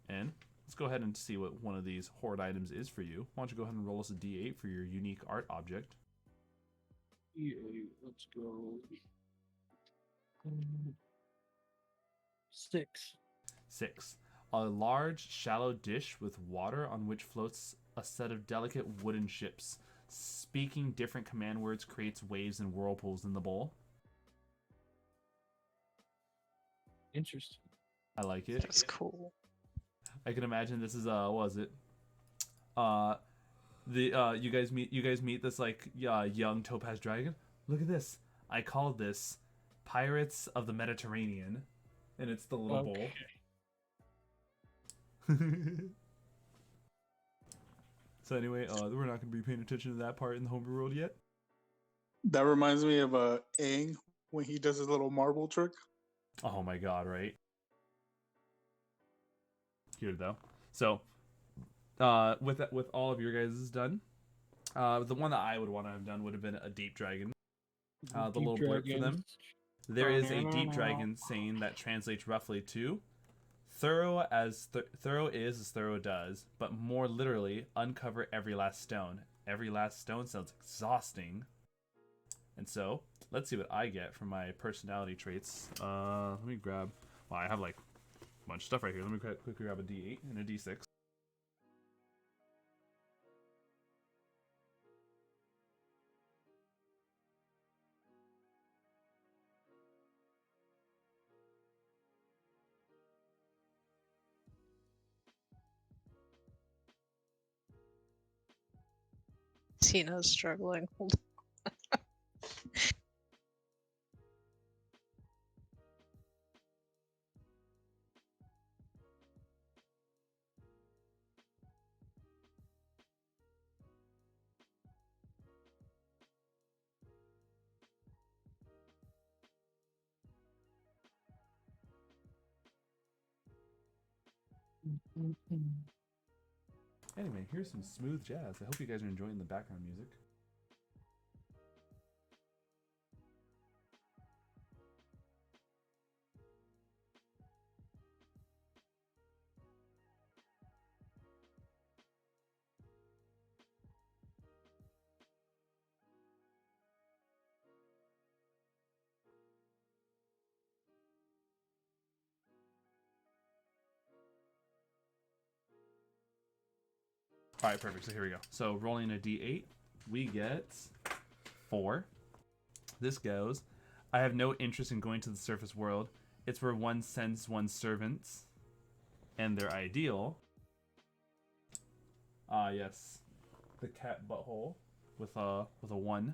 And let's go ahead and see what one of these horde items is for you. Why don't you go ahead and roll us a d8 for your unique art object. Yeah, let's go. 6. 6. A large, shallow dish with water on which floats a set of delicate wooden ships. Speaking different command words creates waves and whirlpools in the bowl. Interesting. I like it. That's cool. I can imagine this is what was it? You guys meet this like young Topaz dragon. Look at this. I called this Pirates of the Mediterranean, and it's the little bowl. So anyway, we're not going to be paying attention to that part in the homebrew world yet. That reminds me of Aang when he does his little marble trick. Oh my god, right? Here though. So, with all of your guys' done, the one that I would want to have done would have been a deep dragon. The Deep little blurb for them. dragons. There is a deep dragon saying that translates roughly to thorough is as thorough does, but more literally, uncover every last stone. Every last stone sounds exhausting. And so, let's see what I get from my personality traits. Let me grab... Well, I have like a bunch of stuff right here. Let me quickly grab a D8 and a D6. Tina's struggling. Hold Anyway, here's some smooth jazz. I hope you guys are enjoying the background music. Alright, perfect. So here we go. So rolling a d8, we get 4. This goes, I have no interest in going to the surface world. It's where one sends one's servants and their ideal. Yes. The cat butthole with a 1.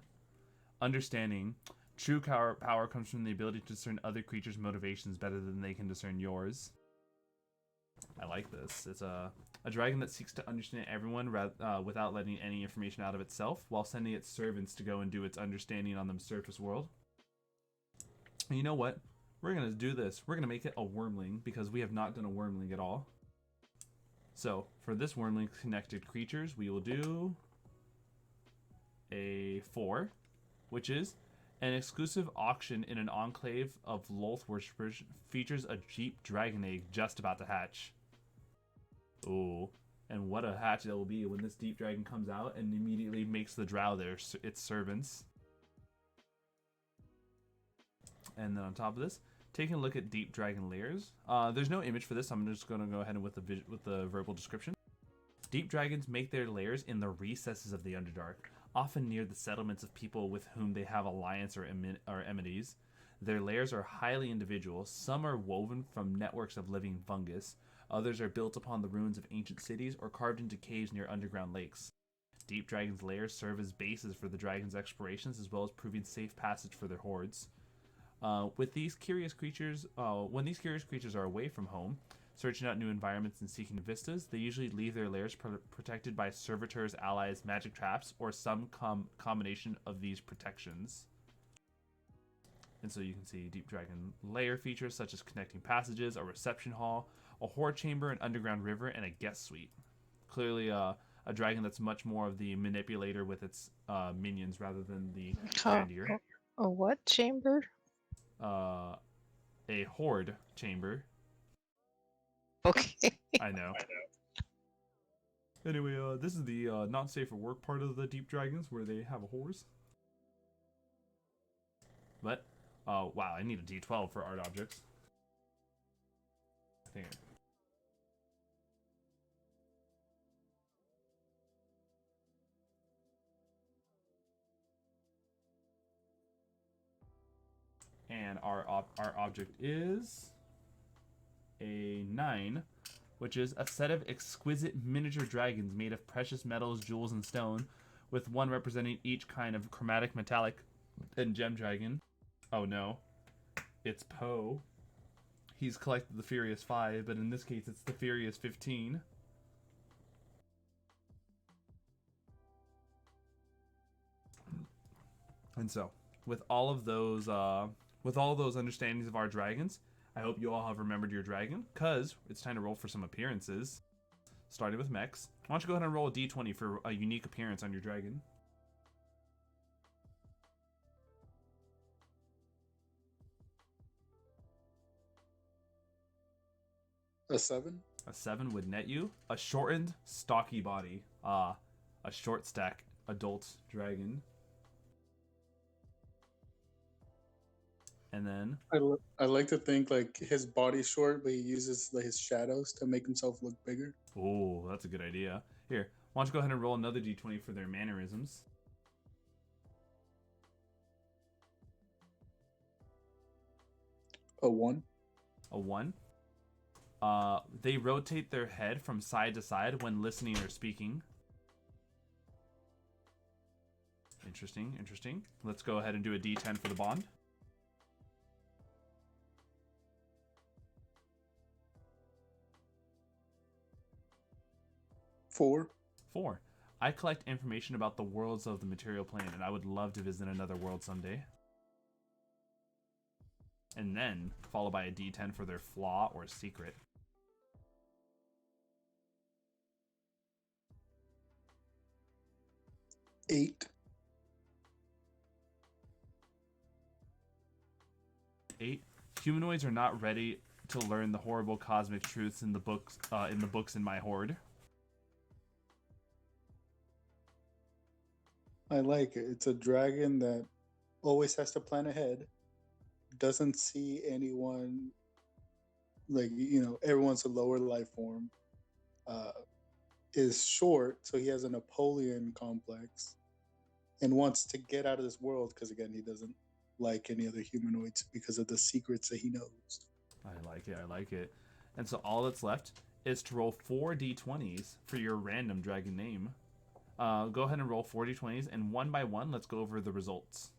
Understanding. True power comes from the ability to discern other creatures' motivations better than they can discern yours. I like this. It's a dragon that seeks to understand everyone without letting any information out of itself, while sending its servants to go and do its understanding on the surface world. And you know what? We're going to do this. We're going to make it a wormling, because we have not done a wormling at all. So, for this wormling connected creatures, we will do a 4, which is an exclusive auction in an enclave of Lolth worshippers features a Jeep dragon egg just about to hatch. Ooh, and what a hatch it will be when this deep dragon comes out and immediately makes the drow its servants. And then on top of this, taking a look at deep dragon layers. There's no image for this. I'm just going to go ahead with the verbal description. Deep dragons make their lairs in the recesses of the Underdark, often near the settlements of people with whom they have alliance or amenities. Their lairs are highly individual. Some are woven from networks of living fungus. Others are built upon the ruins of ancient cities or carved into caves near underground lakes. Deep dragons' lairs serve as bases for the dragon's explorations, as well as proving safe passage for their hordes. When these curious creatures are away from home, searching out new environments and seeking vistas, they usually leave their lairs protected by servitors, allies, magic traps, or some combination of these protections. And so you can see deep dragon lair features such as connecting passages, a reception hall, a horde chamber, an underground river, and a guest suite. Clearly a dragon that's much more of the manipulator with its minions rather than the grandier. A what chamber? A horde chamber. Okay. I know. Anyway, this is the not safe for work part of the deep dragons where they have a horse. But, wow, I need a D12 for art objects. I think. And our object is a 9, which is a set of exquisite miniature dragons made of precious metals, jewels, and stone, with one representing each kind of chromatic, metallic, and gem dragon. Oh no, it's Poe. He's collected the Furious 5, but in this case it's the Furious 15. And so, with all of those understandings of our dragons, I hope you all have remembered your dragon, because it's time to roll for some appearances. Starting with Mex. Why don't you go ahead and roll a d20 for a unique appearance on your dragon? A 7? A 7 would net you a shortened, stocky body. A short stack adult dragon. And then I like to think like his body's short, but he uses like his shadows to make himself look bigger. Oh, that's a good idea. Here, why don't you go ahead and roll another d20 for their mannerisms? A 1? A 1. They rotate their head from side to side when listening or speaking. Interesting, interesting. Let's go ahead and do a d10 for the bond. Four. 4. I collect information about the worlds of the material plane, and I would love to visit another world someday. And then, followed by a d10 for their flaw or secret. Eight. 8. Humanoids are not ready to learn the horrible cosmic truths in the books in my horde. I like it. It's a dragon that always has to plan ahead. Doesn't see anyone like, everyone's a lower life form. Is short, so he has a Napoleon complex and wants to get out of this world because, again, he doesn't like any other humanoids because of the secrets that he knows. I like it. And so all that's left is to roll 4 d20s for your random dragon name. Go ahead and roll 4 d20s, and one by one, let's go over the results.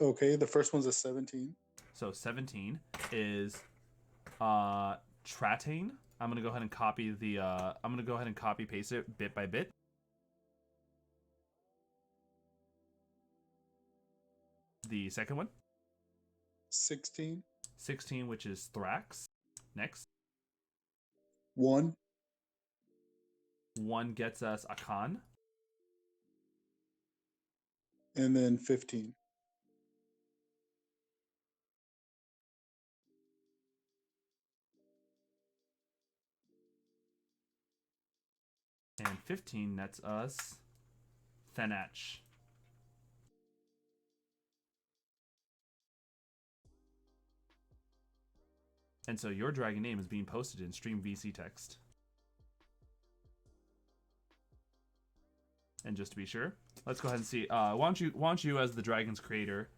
Okay, the first one's a 17. So 17 is Tratane. I'm gonna go ahead and copy the I'm gonna go ahead and copy paste it bit by bit. The second one, 16. 16, which is Thrax. Next, 1. 1 gets us Akan. And then 15. And 15 nets us Thanach. And so your dragon name is being posted in stream VC text. And just to be sure, let's go ahead and see. Why don't you as the dragon's creator,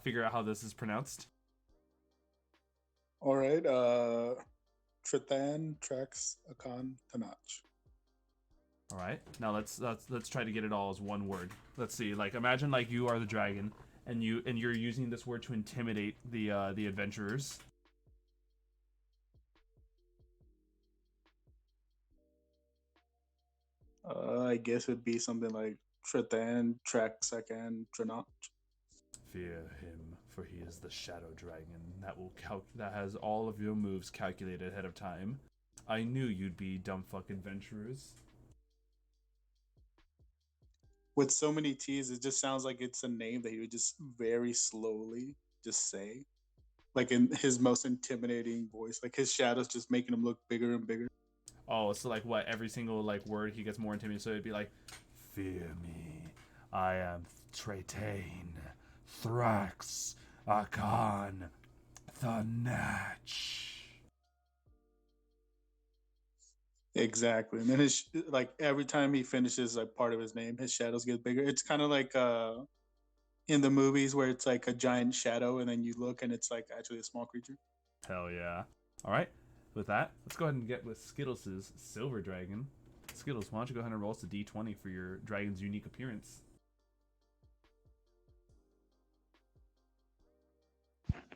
figure out how this is pronounced? All right. Trithan, Trax, Akan, Tanach. All right. Now let's try to get it all as one word. Let's see. Like imagine like you are the dragon, and you're using this word to intimidate the adventurers. I guess it'd be something like Trithan, Trax, Akan, Tranach. Fear him, for he is the shadow dragon that has all of your moves calculated ahead of time. I knew you'd be dumb fuck adventurers. With so many T's, it just sounds like it's a name that he would just very slowly just say. Like in his most intimidating voice. Like his shadows just making him look bigger and bigger. Oh, so like what? Every single like word he gets more intimidating. So it'd be like, "Fear me, I am Tratane, Thrax, Akan, Thanach." Exactly. And then his like every time he finishes like part of his name, his shadows get bigger. It's kind of like in the movies where it's like a giant shadow and then you look and it's like actually a small creature. Hell yeah! All right, with that, let's go ahead and get with Skittles' Silver Dragon. Skittles, why don't you go ahead and roll us a d20 for your dragon's unique appearance?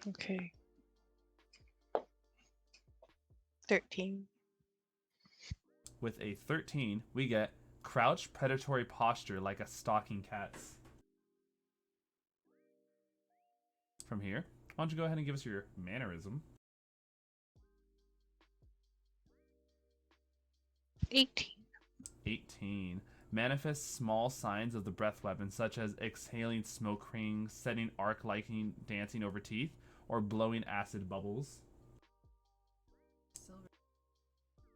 Okay. 13. With a 13, we get crouched predatory posture like a stalking cat's. From here, why don't you go ahead and give us your mannerism? 18. 18. Manifest small signs of the breath weapon, such as exhaling smoke rings, setting arc lightning dancing over teeth, or blowing acid bubbles.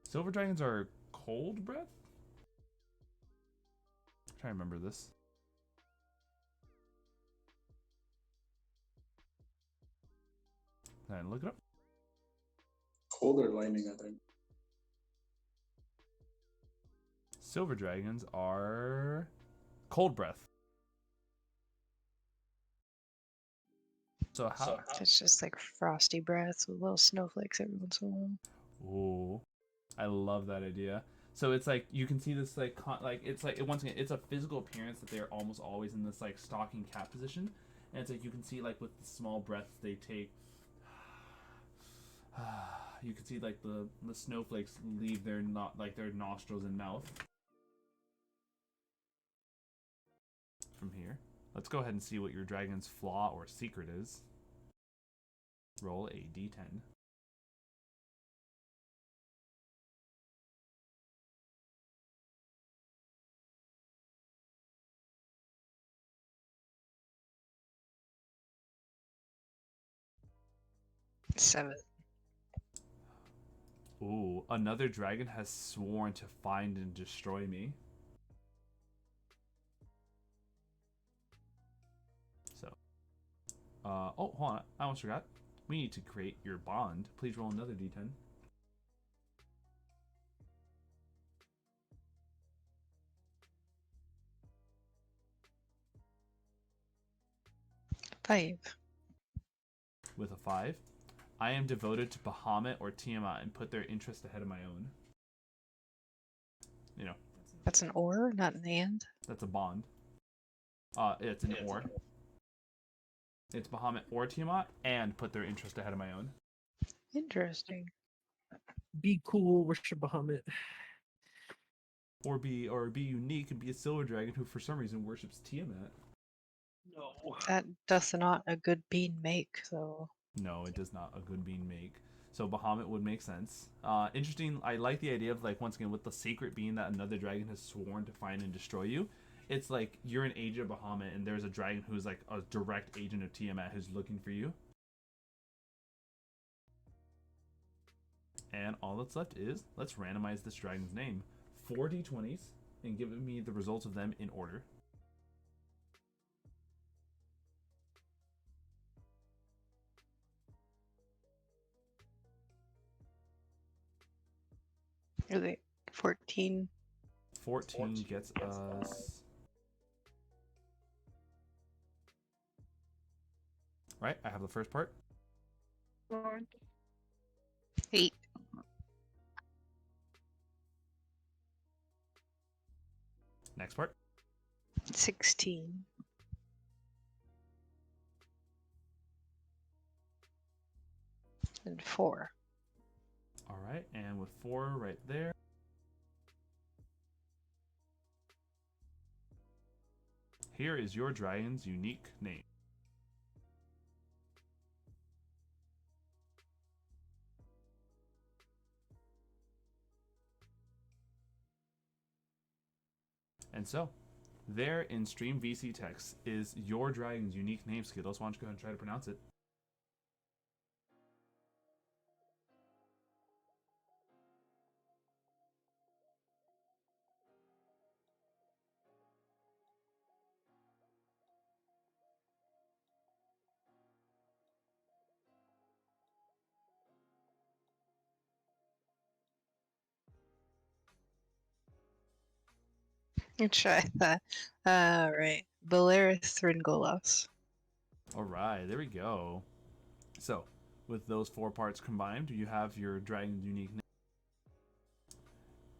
Silver dragons are cold breath? I'm trying to remember this. Then look it up. Cold or lightning, I think. Silver dragons are cold breath. So how? It's just like frosty breath with little snowflakes every once in a while. Ooh, I love that idea. So it's like you can see this like it's like once again it's a physical appearance that they're almost always in this like stalking cat position, and it's like you can see like with the small breaths they take. You can see like the snowflakes leave their their nostrils and mouth. From here, let's go ahead and see what your dragon's flaw or secret is. Roll a d10. Seven. Ooh, another dragon has sworn to find and destroy me. So, oh, hold on, I almost forgot. We need to create your bond. Please roll another d10. 5. With a 5. I am devoted to Bahamut or Tiamat and put their interest ahead of my own. You know. That's an or, not an and. That's a bond. It's an or. It's Bahamut or Tiamat, and put their interest ahead of my own. Interesting. Be cool, worship Bahamut. Or be unique and be a silver dragon who for some reason worships Tiamat. No. That doth not a good bean make, though. No, it does not a good bean make. So Bahamut would make sense. Interesting. I like the idea of, like, once again, with the sacred being that another dragon has sworn to find and destroy you. It's like you're an agent of Bahamut, and there's a dragon who's like a direct agent of Tiamat who's looking for you. And all that's left is, let's randomize this dragon's name. 4 d20s, and give me the results of them in order. Are they 14? 14 gets us... Right, I have the first part. 8. Next part. 16. And 4. All right, and with 4 right there. Here is your dragon's unique name. And so, there in Stream VC text is your dragon's unique name, Skittles. Why don't you go ahead and try to pronounce it? Let's try that. Right. Belarithringolos. All right, there we go. So, with those 4 parts combined, you have your dragon's unique name.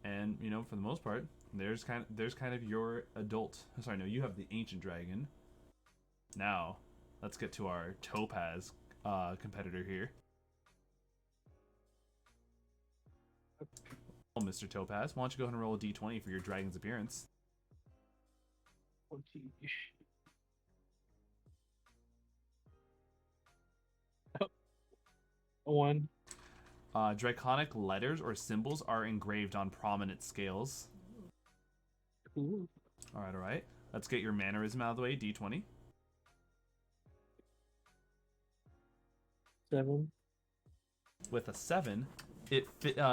And, you know, for the most part, there's kind of your adult. Sorry, no, you have the ancient dragon. Now, let's get to our Topaz competitor here. Well, Mr. Topaz, why don't you go ahead and roll a d20 for your dragon's appearance? 20. Oh. 1. Draconic letters or symbols are engraved on prominent scales. Cool. All right. Let's get your mannerism out of the way, d20. 7. With a 7,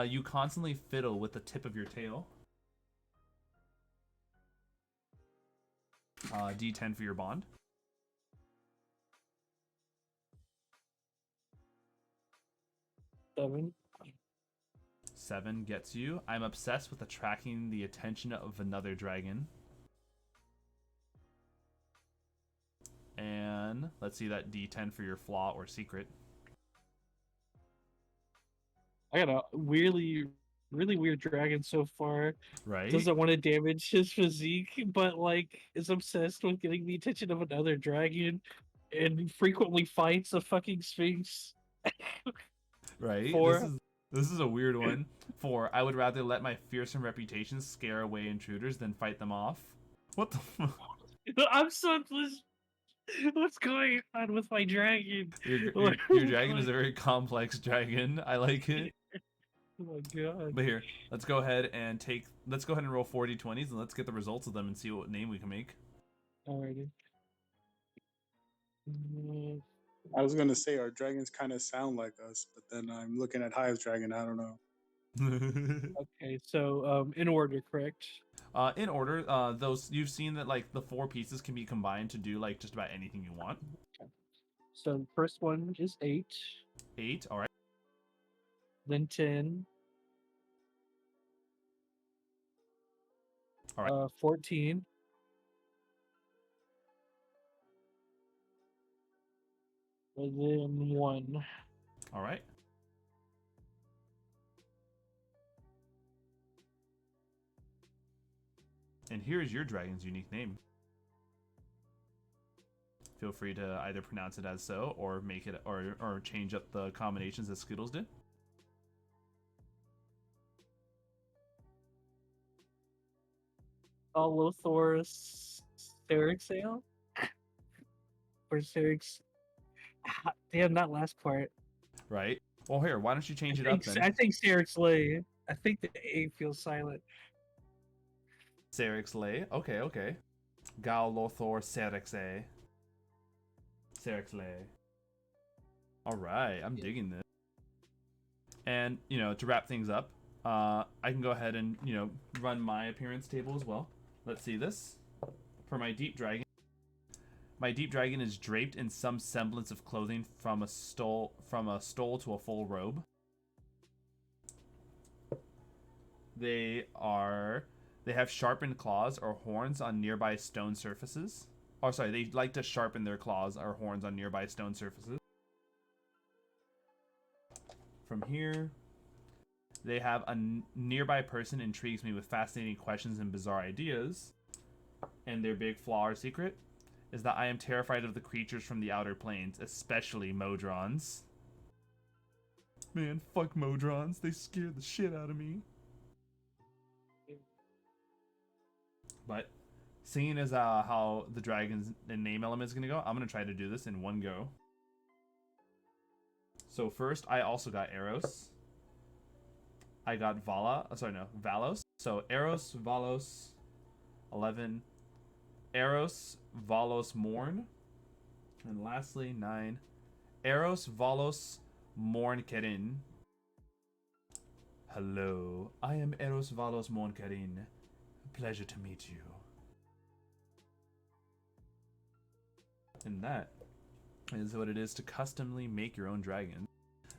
you constantly fiddle with the tip of your tail. D10 for your bond. 7. 7 gets you. I'm obsessed with attracting the attention of another dragon. And let's see that D10 for your flaw or secret. I got a really weird dragon so far. Right? Doesn't want to damage his physique, but like is obsessed with getting the attention of another dragon, and frequently fights a fucking sphinx. Right? 4. This is a weird one. 4. I would rather let my fearsome reputation scare away intruders than fight them off. What the? I'm so. What's going on with my dragon? Your dragon is a very complex dragon. I like it. Oh my god. But here, let's go ahead and roll 40 20s and let's get the results of them and see what name we can make. Alrighty. I was gonna say our dragons kind of sound like us, but then I'm looking at Hive's dragon. I don't know. Okay, so in order, correct? In order, those you've seen that like the 4 pieces can be combined to do like just about anything you want. Okay. So the first one is 8. 8, all right. Then 10. All right. 14. And then 1. All right. And here's your dragon's unique name. Feel free to either pronounce it as so or make it or change up the combinations as Skittles did. Lothor's Serixale? Or Serix. Damn, that last part. Right. Well, here, why don't you change it up then? I think Serixlay. I think the A feels silent. Serixlay. Okay. Gal Lothor Serixlay. Serixlay. All right, I'm digging this. And to wrap things up, I can go ahead and run my appearance table as well. Let's see this. For my deep dragon. My deep dragon is draped in some semblance of clothing from a stole to a full robe. They have sharpened claws or horns on nearby stone surfaces. Oh, sorry, they like to sharpen their claws or horns on nearby stone surfaces. From here, they have a nearby person intrigues me with fascinating questions and bizarre ideas. And their big flaw or secret is that I am terrified of the creatures from the outer planes, especially Modrons. Man, fuck Modrons. They scare the shit out of me. But seeing as how the dragon's name element is going to go, I'm going to try to do this in one go. So first, I also got Eros. I got Valos. So Eros, Valos, 11. Eros, Valos, Morn. And lastly, 9. Eros, Valos, Morn, Kerin. Hello, I am Eros, Valos, Morn, Kerin. Pleasure to meet you. And that is what it is to customly make your own dragon.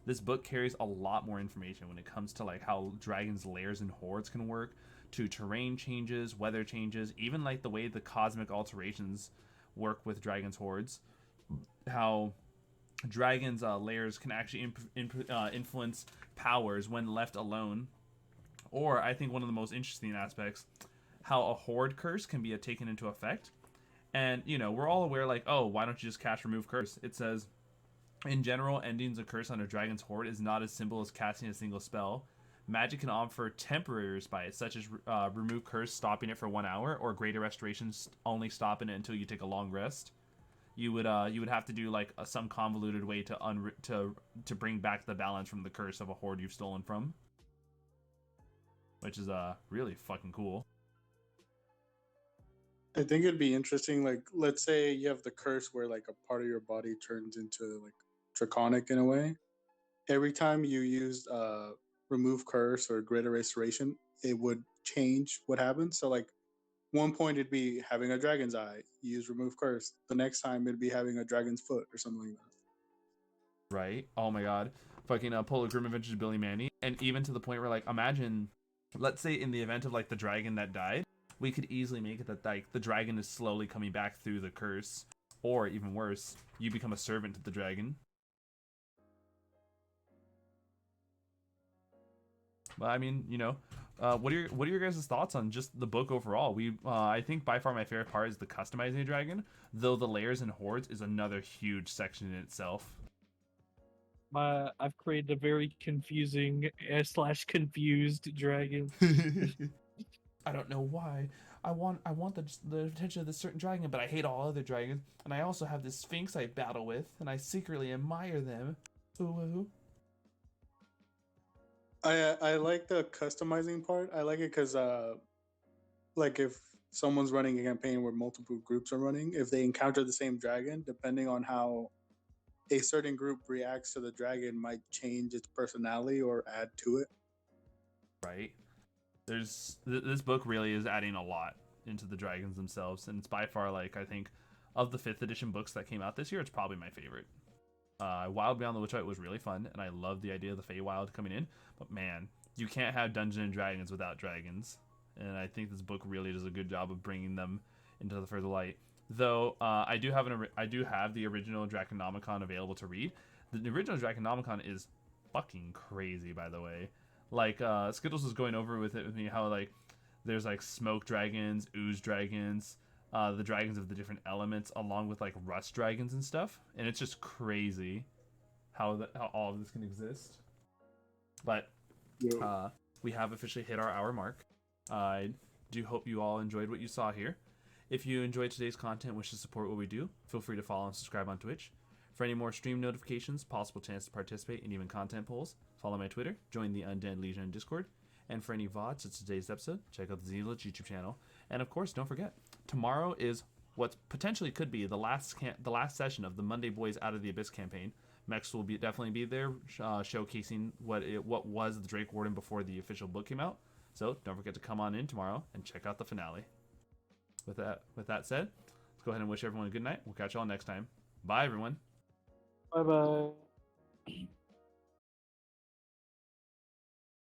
This book carries a lot more information when it comes to like how dragons' lairs and hordes can work, to terrain changes, weather changes, even like the way the cosmic alterations work with dragons' hordes, how dragons' lairs can actually influence powers when left alone, or I think one of the most interesting aspects, how a horde curse can be taken into effect. And we're all aware like, oh, why don't you just cast remove curse? It says, in general, ending a curse on a dragon's horde is not as simple as casting a single spell. Magic can offer temporary respite, such as remove curse, stopping it for 1 hour, or greater restoration, only stopping it until you take a long rest. You would have to do like some convoluted way to bring back the balance from the curse of a horde you've stolen from, which is really fucking cool. I think it'd be interesting. Like, let's say you have the curse where like a part of your body turns into like draconic in a way. Every time you used remove curse or greater restoration, it would change what happens. So like one point it'd be having a dragon's eye. You use remove curse. The next time it'd be having a dragon's foot or something like that. Right? Oh my god. Fucking Polar Grim Adventures of Billy Mandy. And even to the point where like, imagine, let's say in the event of like the dragon that died, we could easily make it that like the dragon is slowly coming back through the curse, or even worse, you become a servant to the dragon. But I mean, what are your guys' thoughts on just the book overall? I think by far my favorite part is the customizing a dragon, though the layers and hordes is another huge section in itself. I've created a very confusing / confused dragon. I don't know why. I want the attention of this certain dragon, but I hate all other dragons. And I also have this sphinx I battle with, and I secretly admire them. Ooh. I like the customizing part. I like it because like if someone's running a campaign where multiple groups are running, if they encounter the same dragon, depending on how a certain group reacts to the dragon, might change its personality or add to it. Right. This book really is adding a lot into the dragons themselves, and it's by far, like, I think of the 5th edition books that came out this year, it's probably my favorite. Wild Beyond the Witchlight was really fun, and I love the idea of the Feywild coming in, but man, you can't have Dungeons and Dragons without dragons, and I think this book really does a good job of bringing them into the further light. Though I do have the original Draconomicon available to read. The original Draconomicon is fucking crazy, by the way. Like Skittles was going over with me how like there's like smoke dragons, ooze dragons, the dragons of the different elements, along with like rust dragons and stuff, and it's just crazy how all of this can exist. But we have officially hit our hour mark. I do hope you all enjoyed what you saw here. If you enjoyed today's content and wish to support what we do, feel free to follow and subscribe on Twitch. For any more stream notifications, possible chance to participate, and even content polls, follow my Twitter, join the Undead Legion in Discord, and for any VODs of today's episode, check out the Xenolich YouTube channel. And of course, don't forget, tomorrow is what potentially could be the last session of the Monday Boys Out of the Abyss campaign. Mex will definitely be there, showcasing what was the Drake Warden before the official book came out. So don't forget to come on in tomorrow and check out the finale. With that said, let's go ahead and wish everyone a good night. We'll catch you all next time. Bye, everyone. Bye bye.